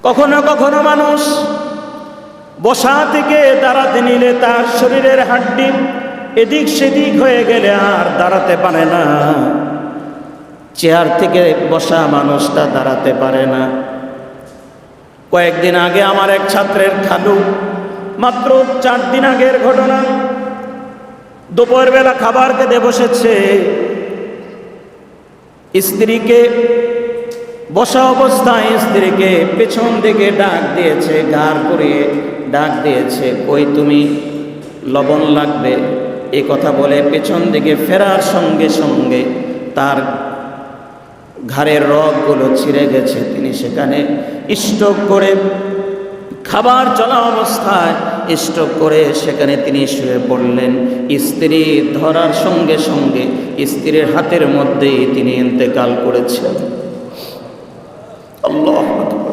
কখনো কখনো মানুষ বসা থেকে দাঁড়াতে নিলে তার শরীরের হাড্ডি এদিক সেদিক হয়ে গেলে আর দাঁড়াতে পারে না। চেয়ার থেকে বসা মানুষটা দাঁড়াতে পারে না। কয়েকদিন আগে আমার এক ছাত্রের খালু, মাত্র 4 দিন আগের ঘটনা, দুপুরবেলা খাবার খেতে বসেছে, স্ত্রীকে বসা অবস্থায় স্ত্রীকে পেছন দিকে ডাক দিয়েছে, ঘাড় করিয়ে ডাক দিয়েছে, কই তুমি, লবণ লাগবে। এই কথা বলে পেছন দিকে ফেরার সঙ্গে সঙ্গে তার ঘাড়ের রগগুলো ছিঁড়ে গেছে। তিনি সেখানে স্ট্রোক করে, খাবার চলা অবস্থায় স্ট্রোক করে সেখানে তিনি শুয়ে পড়লেন। স্ত্রী ধরার সঙ্গে সঙ্গে স্ত্রীর হাতের মধ্যেই তিনি ইন্তেকাল করেছেন। আল্লাহু আকবার।